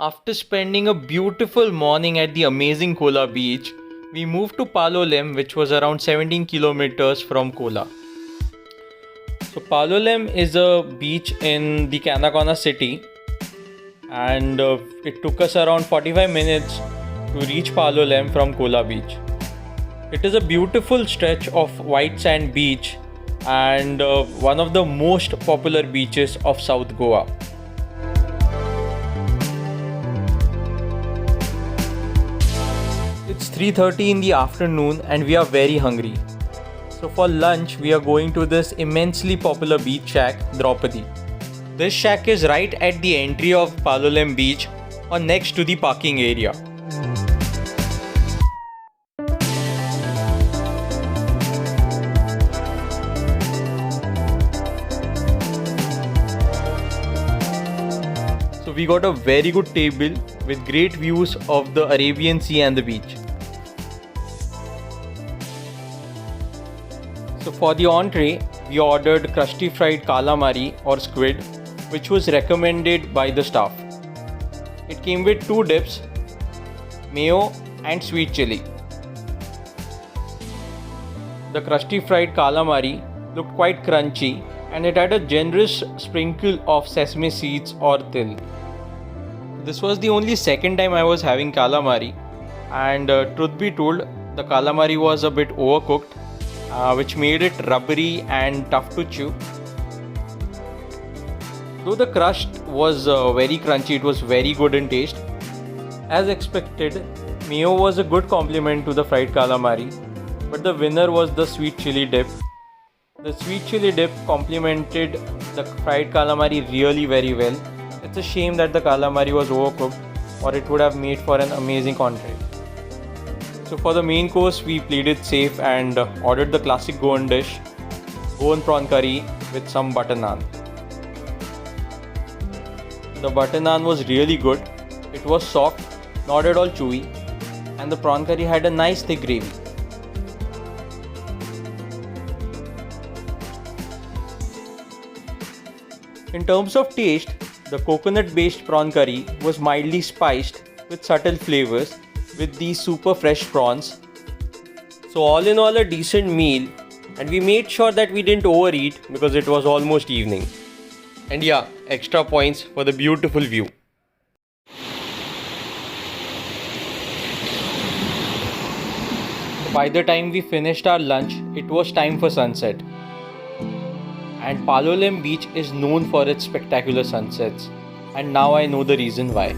After spending a beautiful morning at the amazing Kola beach, we moved to Palolem, which was around 17 kilometers from Kola. So Palolem is a beach in the Canacona city, and it took us around 45 minutes to reach Palolem from Kola beach. It is a beautiful stretch of white sand beach and one of the most popular beaches of South Goa. It's 3:30 in the afternoon and we are very hungry. So for lunch we are going to this immensely popular beach shack, Draupadi. This shack is right at the entry of Palolem beach or next to the parking area. So we got a very good table with great views of the Arabian Sea and the beach. So for the entree, we ordered crusty fried calamari or squid, which was recommended by the staff. It came with two dips, mayo and sweet chili. The crusty fried calamari looked quite crunchy and it had a generous sprinkle of sesame seeds or til. This was the only second time I was having calamari, and truth be told, the calamari was a bit overcooked, which made it rubbery and tough to chew. Though the crust was very crunchy, it was very good in taste. As expected, mayo was a good complement to the fried calamari, but the winner was the sweet chili dip. The sweet chili dip complemented the fried calamari really very well. It's a shame that the calamari was overcooked, or it would have made for an amazing entree. So for the main course, we played it safe and ordered the classic Goan dish, Goan prawn curry with some butter naan. The butter naan was really good. It was soft, not at all chewy, and the prawn curry had a nice thick gravy. In terms of taste, the coconut-based prawn curry was mildly spiced with subtle flavors with these super fresh prawns. So all in all, a decent meal, and we made sure that we didn't overeat because it was almost evening. And yeah, extra points for the beautiful view. By the time we finished our lunch, it was time for sunset. And Palolem beach is known for its spectacular sunsets, and now I know the reason why.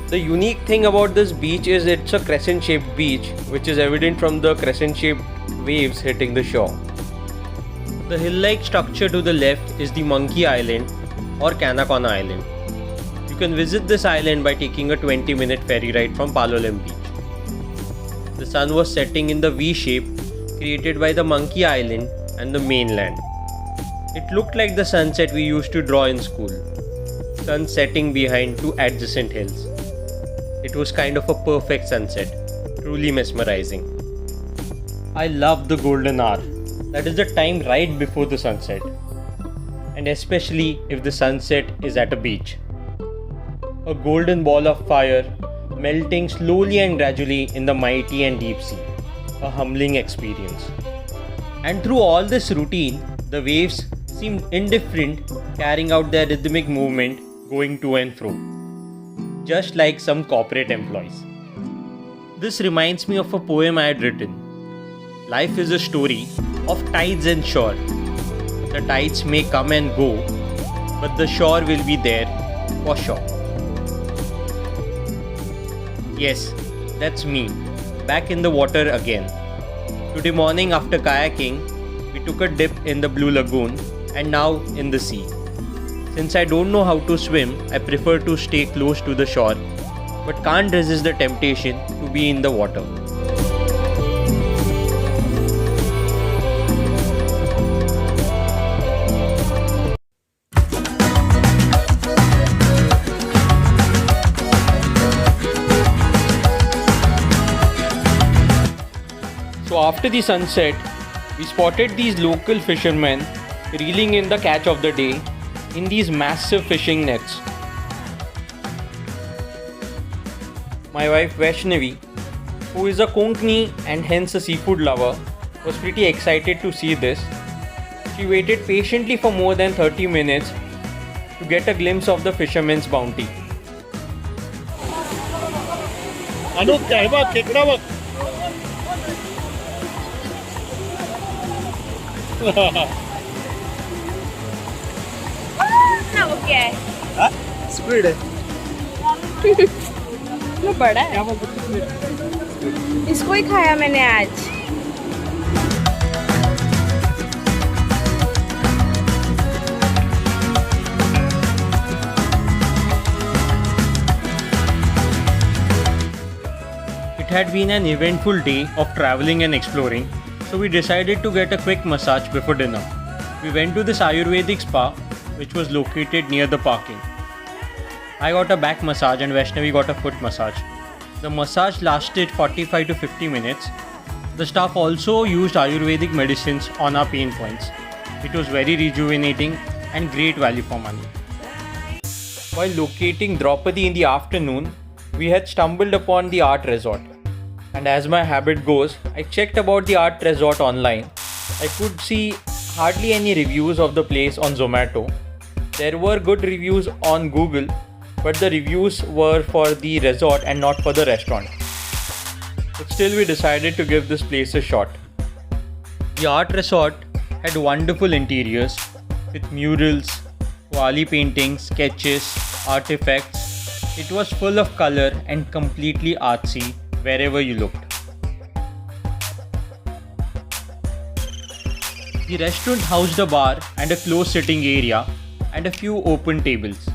The unique thing about this beach is it's a crescent shaped beach, which is evident from the crescent shaped waves hitting the shore. The hill like structure to the left is the Monkey Island or Canacona Island. You can visit this island by taking a 20-minute ferry ride from Palolem beach. The sun was setting in the V shape created by the Monkey Island and the mainland. It looked like the sunset we used to draw in school, sun setting behind two adjacent hills. It was kind of a perfect sunset, truly mesmerizing. I love the golden hour, that is the time right before the sunset, and especially if the sunset is at a beach. A golden ball of fire melting slowly and gradually in the mighty and deep sea, a humbling experience. And through all this routine, the waves seemed indifferent, carrying out their rhythmic movement, going to and fro, just like some corporate employees. This reminds me of a poem I had written. Life is a story of tides and shore. The tides may come and go, but the shore will be there for sure. Yes, that's me, back in the water again. Today morning after kayaking, we took a dip in the Blue Lagoon and now in the sea. Since I don't know how to swim, I prefer to stay close to the shore, but can't resist the temptation to be in the water. So after the sunset, we spotted these local fishermen reeling in the catch of the day in these massive fishing nets. my wife Vaishnavi, who is a Konkani and hence a seafood lover, was pretty excited to see this. She waited patiently for more than 30 minutes to get a glimpse of the fisherman's bounty. Anu, काय बघ खेकडा बघ. ना वो क्या है? Squid है. वो बड़ा है. इसको ही खाया मैंने आज. It had been an eventful day of traveling and exploring, so we decided to get a quick massage before dinner. We went to this Ayurvedic spa, which was located near the parking. I got a back massage and Vaishnavi got a foot massage. The massage lasted 45 to 50 minutes. The staff also used Ayurvedic medicines on our pain points. It was very rejuvenating and great value for money. While locating Draupadi in the afternoon, we had stumbled upon the art resort. And as my habit goes, I checked about the art resort online. I could see hardly any reviews of the place on Zomato. There were good reviews on Google, but the reviews were for the resort and not for the restaurant. But still we decided to give this place a shot. The art resort had wonderful interiors with murals, wali paintings, sketches, artifacts. It was full of color and completely artsy wherever you looked. The restaurant housed a bar and a closed sitting area and a few open tables.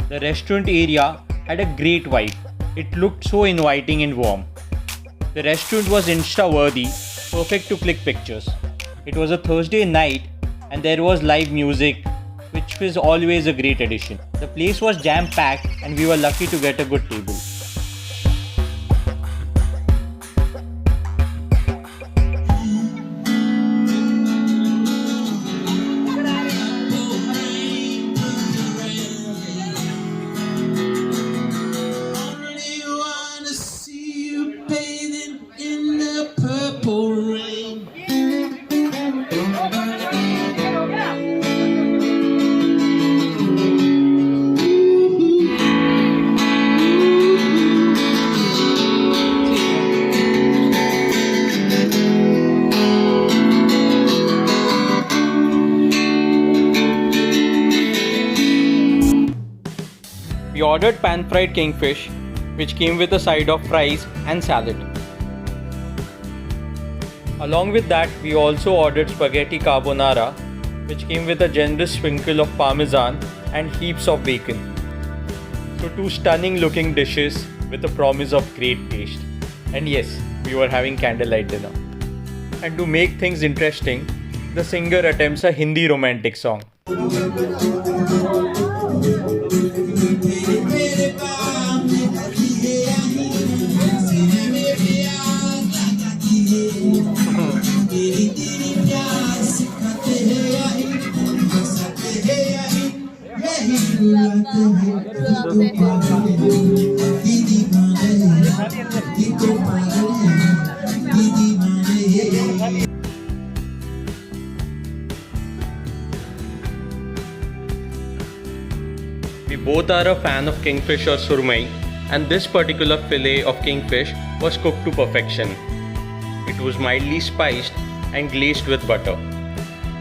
The restaurant area had a great vibe. It looked so inviting and warm. The restaurant was Insta-worthy, perfect to click pictures. It was a Thursday night and there was live music, which was always a great addition. The place was jam-packed and we were lucky to get a good table. We ordered pan-fried kingfish, which came with a side of fries and salad. Along with that, we also ordered spaghetti carbonara, which came with a generous sprinkle of parmesan and heaps of bacon. So two stunning looking dishes with a promise of great taste. And yes, we were having candlelight dinner. And to make things interesting, the singer attempts a Hindi romantic song. We both are a fan of kingfish or surmai, and this particular fillet of kingfish was cooked to perfection. It was mildly spiced and glazed with butter.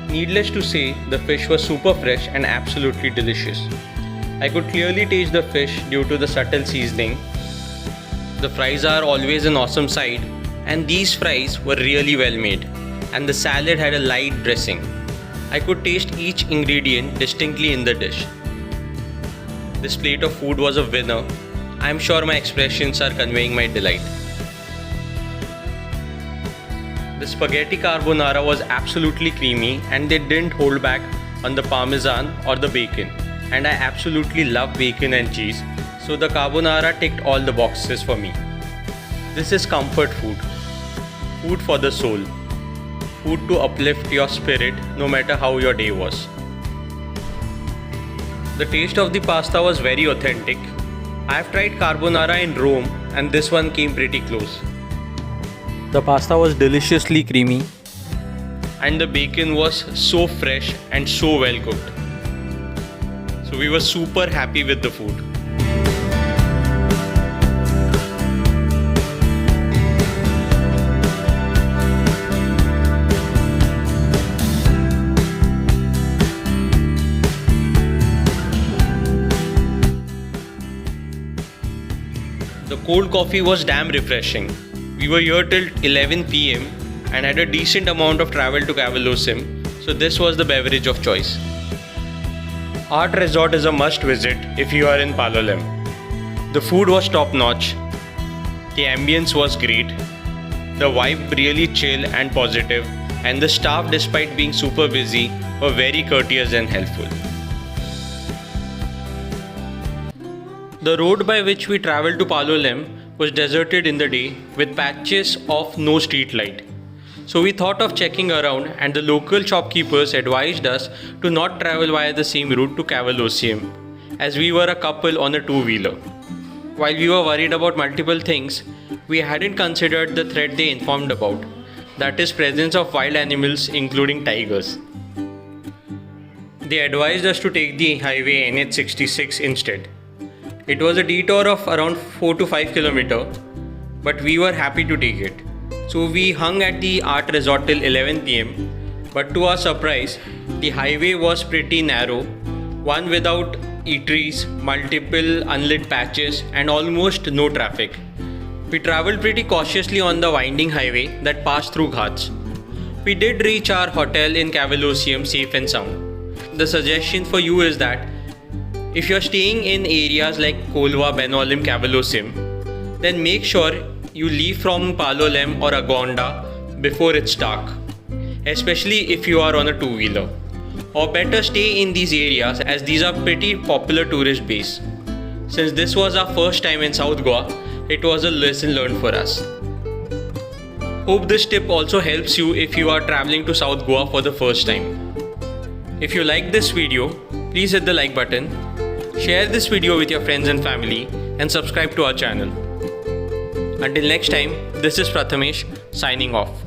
Needless to say, the fish was super fresh and absolutely delicious. I could clearly taste the fish due to the subtle seasoning. The fries are always an awesome sight, and these fries were really well made, and the salad had a light dressing. I could taste each ingredient distinctly in the dish. This plate of food was a winner. I am sure my expressions are conveying my delight. The spaghetti carbonara was absolutely creamy and they didn't hold back on the parmesan or the bacon. And I absolutely love bacon and cheese, so the carbonara ticked all the boxes for me. This is comfort food. Food for the soul. Food to uplift your spirit no matter how your day was. The taste of the pasta was very authentic. I have tried carbonara in Rome and this one came pretty close. The pasta was deliciously creamy and the bacon was so fresh and so well cooked. So we were super happy with the food. The cold coffee was damn refreshing. We were here till 11 PM and had a decent amount of travel to Cavalossim, so this was the beverage of choice. Art Resort is a must visit if you are in Palolem. The food was top notch, the ambience was great, the vibe really chill and positive, and the staff, despite being super busy, were very courteous and helpful. The road by which we travelled to Palolem was deserted in the day with patches of no street light. So we thought of checking around, and the local shopkeepers advised us to not travel via the same route to Cavalossim, as we were a couple on a two-wheeler. While we were worried about multiple things, we hadn't considered the threat they informed about, that is presence of wild animals including tigers. They advised us to take the highway NH66 instead. It was a detour of around 4 to 5 km, but we were happy to take it. So we hung at the Art Resort till 11 PM, but to our surprise, the highway was pretty narrow, one without eateries, multiple unlit patches and almost no traffic. We travelled pretty cautiously on the winding highway that passed through ghats. We did reach our hotel in Cavalossim safe and sound. The suggestion for you is that if you're staying in areas like Kolva, Benolim, Cavalossim, then make sure you leave from Palolem or Agonda before it's dark, especially if you are on a two-wheeler. Or better stay in these areas, as these are pretty popular tourist base. Since this was our first time in South Goa, it was a lesson learned for us. Hope this tip also helps you if you are traveling to South Goa for the first time. If you like this video, please hit the like button, share this video with your friends and family, and subscribe to our channel. Until next time, this is Prathamesh signing off.